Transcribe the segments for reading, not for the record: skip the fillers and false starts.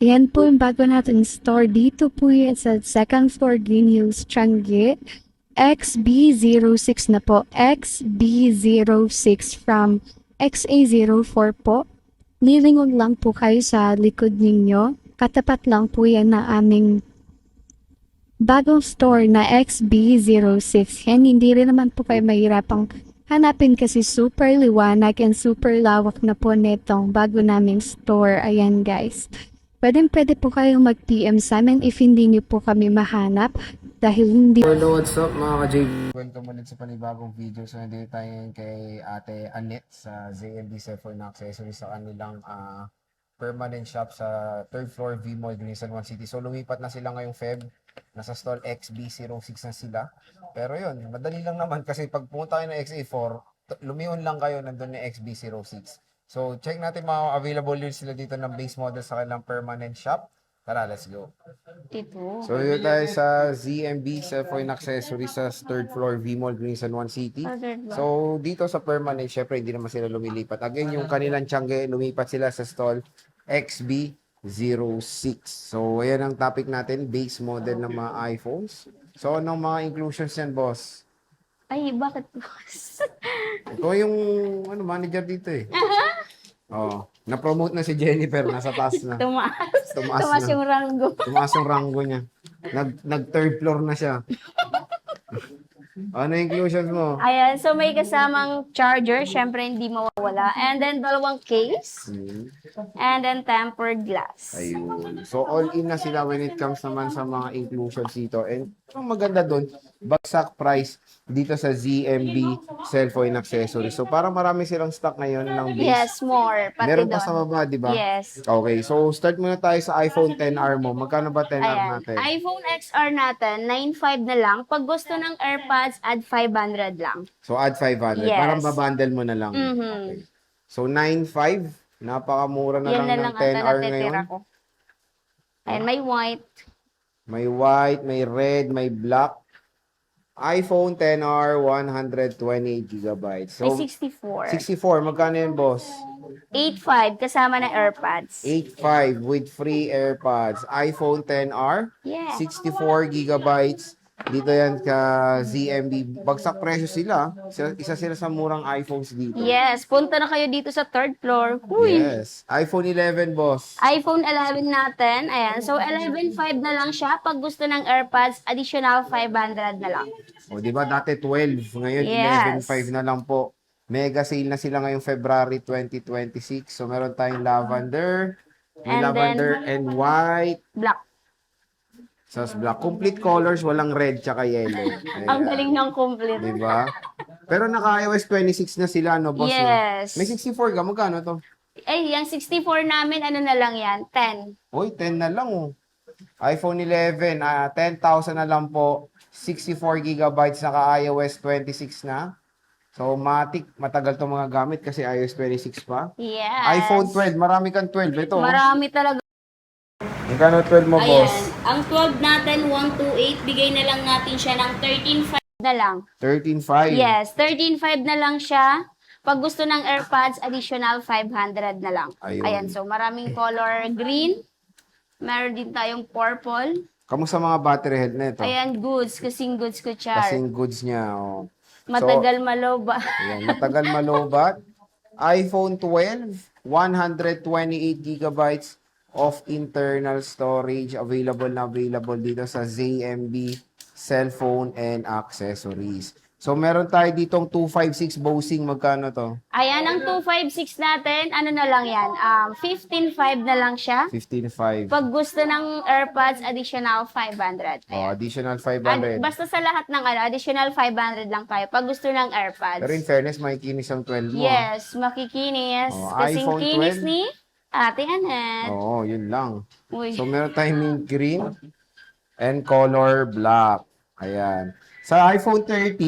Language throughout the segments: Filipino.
Yan po yung bago natin store. Dito po yan sa second floor Green Hills, Changi. XB06 na po. XB06 from XA04 po. Lilingon lang po kayo sa likod ninyo. Katapat lang po yan na aming bagong store na XB06. Yan, hindi rin naman po kayo mahirapang hanapin kasi super liwanag and super lawak na po netong bago naming store. Ayan guys. Pwede po kayong mag-PM sa amin if hindi niyo po kami mahanap dahil hindi. Hello, what's up mga ka-JV? Welcome ulit sa panibagong video. So, nandito tayo ngayon kay Ate Annette sa ZMB Cellphone Accessories sa kanilang permanent shop sa 3rd floor V Mall, San Juan City. So, lumipat na sila ngayong Feb. Nasa stall XB06 na sila. Pero yun, madali lang naman kasi pag pumunta kayo ng XA4, lumiyon lang kayo nandun yung XB06. So, check natin mga available yun sila dito ng base model sa kanilang permanent shop. Tara, let's go. Ito. So, yun tayo sa ZMB Cellphone Accessories sa 3rd floor V Mall, San Juan City. So, dito sa permanent, syempre, hindi naman sila lumilipat. Again, yung kanilang tiyangge, lumipat sila sa stall XB06. So, ayan ang topic natin, base model ng mga iPhones. So, anong mga inclusions yan, boss? Ay, bakit boss? Ito yung manager dito eh. Oh, na-promote na si Jennifer, nasa taas na. Tumaas. Tumaas Tumaas na. yung ranggo. Tumaas yung ranggo niya. Nag-third floor na siya. Ano inclusions mo? Ayan, so may kasamang charger, syempre hindi mawawala. And then dalawang case. And then tempered glass. Ayun. So, all in na sila when it comes naman sa mga inclusions dito. And ang maganda doon, bagsak price dito sa ZMB Cellphone Accessories. So, parang marami silang stock ngayon ng base. Yes, more. Pati Meron pa doon. sa baba, di ba? Yes. Okay, so start muna tayo sa iPhone XR mo. Magkano ba XR Ayan. natin? iPhone XR natin, 9.5 na lang. Pag gusto ng AirPods, add 500 lang. So, add 500. Yes. Parang babundle mo na lang. Mhm. Okay. So, 9.5. Napakamura na Yan na lang lang ng ang 10R natitira ngayon. ko. Ayan, may white. May white, may red, may black. iPhone XR, 128 gigabytes. May So, 64. 64. Magkano yun, boss? 8.5 kasama na AirPods. 8.5 with free AirPods. iPhone XR, Yeah. 64 gigabytes. Dito yan ka ZMB. Bagsak presyo sila. Isa sila sa murang iPhones dito. Yes, punta na kayo dito sa 3rd floor. Huy! Yes. iPhone 11, boss. iPhone 11 natin. Ayan. So, 11.5 na lang siya. Pag gusto ng AirPods, additional 500 na lang. O, di ba dati 12, ngayon Yes. 11.5 na lang po. Mega sale na sila ngayong February 2026. So, meron tayong lavender, may And lavender then, and white. Black. Sa black. Complete colors, walang red tsaka yellow. Ayan. Ang galing ng complete. Di ba? Pero naka-iOS 26 na sila, no, boss? Yes. No? May 64 ka, magkano to? Ay, yung 64 namin, ano na lang yan? 10. Uy, 10 na lang, oh. iPhone 11, 10,000 na lang po. 64 gigabytes, naka-iOS 26 na. So, matik, matagal to mga gamit kasi iOS 26 pa. Yes. iPhone 12, marami kang 12. Ito, oh. Marami talaga. Magkano 12 mo, Ayan. boss? Ang 12 natin, 128. Bigay na lang natin siya ng 13.5 na lang. 13.5. Yes, 13.5 na lang siya. Pag gusto ng AirPods, additional 500 na lang. Ayun. Ayan, so maraming color green. Meron din tayong purple. Kamusta mga battery health na ito? Ayan, goods. Kasing goods ko, Char. Kasing goods niya, oh. Matagal maloba. Ayan, matagal malobat. iPhone 12, 128 gigabytes of internal storage available dito sa ZMB Cellphone and Accessories. So, meron tayo ditong 256 Bosing. Magkano to? Ayan, ang 256 natin, ano na lang yan? 15.5 na lang siya. 15.5. Pag gusto ng AirPods, additional 500. Oh, Ayan. additional 500. Basta sa lahat ng additional 500 lang tayo. Pag gusto ng AirPods. Pero in fairness, makikinis ang 12 mo. Yes, makikinis. Oh, Kasing iPhone kinis 12? ni Ate Annette. Oo, yun lang. Uy. So, meron tayong mint green and color black. Ayan. Sa iPhone 13,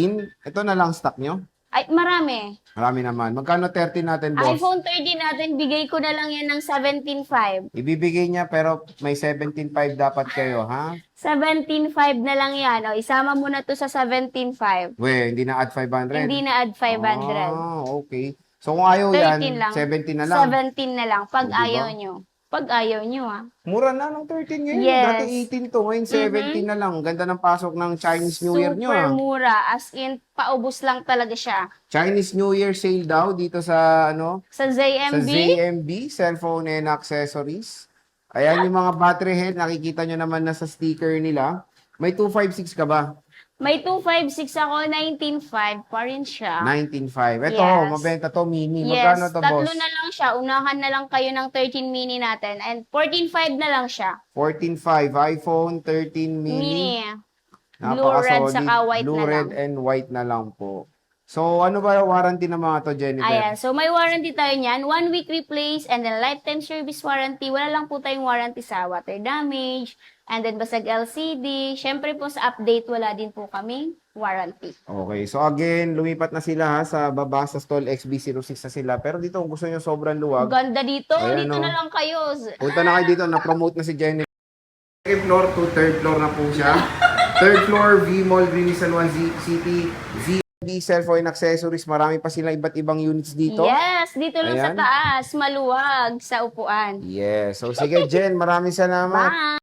ito na lang stock nyo. Ay, marami. Marami naman. Magkano 13 natin, boss? iPhone 13 natin, bigay ko na lang yan ng 17.5. Ibibigay niya pero may 17.5 dapat kayo, ha? 17.5 na lang yan. O, isama mo na to sa 17.5. We, hindi na add 500? Hindi na add 500. Ah, okay. So kung ayaw 13 yan, lang. 17 na lang. 17 na lang pag O, diba? ayaw nyo. Pag ayaw nyo, ah. Mura na ng 13 ngayon. Yes. Dati 18 to, ngayon 17 na lang. Ganda ng pasok ng Chinese New Year nyo, Super ah. mura. As in, paubos lang talaga siya. Chinese New Year sale daw dito sa, ano, Sa sa ZMB, ZMB, cellphone and accessories. Ayan yung mga battery health. Nakikita nyo naman na sa sticker nila. May 256 ka ba? may 256 ako, 19.5 pa rin siya. 19.5. Ito, Yes. mabenta to, mini. Yes, Magkano to, tatlo boss? na lang siya. Unahan na lang kayo ng 13 mini natin. And 14.5 na lang siya. 14.5. iPhone 13 mini. Mini. Blue, red, Napaka-solid. saka white Blue, na red, lang. and white na lang po. So, ano ba yung warranty ng mga to, Jennifer? Ayan. So, may warranty tayo niyan. 1 week replace and then lifetime service warranty. Wala lang po tayong warranty sa water damage. And then, basag LCD. Siyempre po sa update, wala din po kaming warranty. Okay. So, again, lumipat na sila ha, sa baba sa stall XB06 na sila. Pero dito, kung gusto nyo sobrang luwag, Ganda dito. Ayan, Dito oh. na lang kayo. punta na kayo dito. Na-promote na si Jennifer. Second floor to third floor na po siya. Third floor, V-Mall, Green San Juan City, ZMB cellphone accessories. Marami pa sila iba't ibang units dito. Yes, dito lang sa Ayan. taas. Maluwag sa upuan. Yes. So, sige, Jen, maraming salamat. Bye!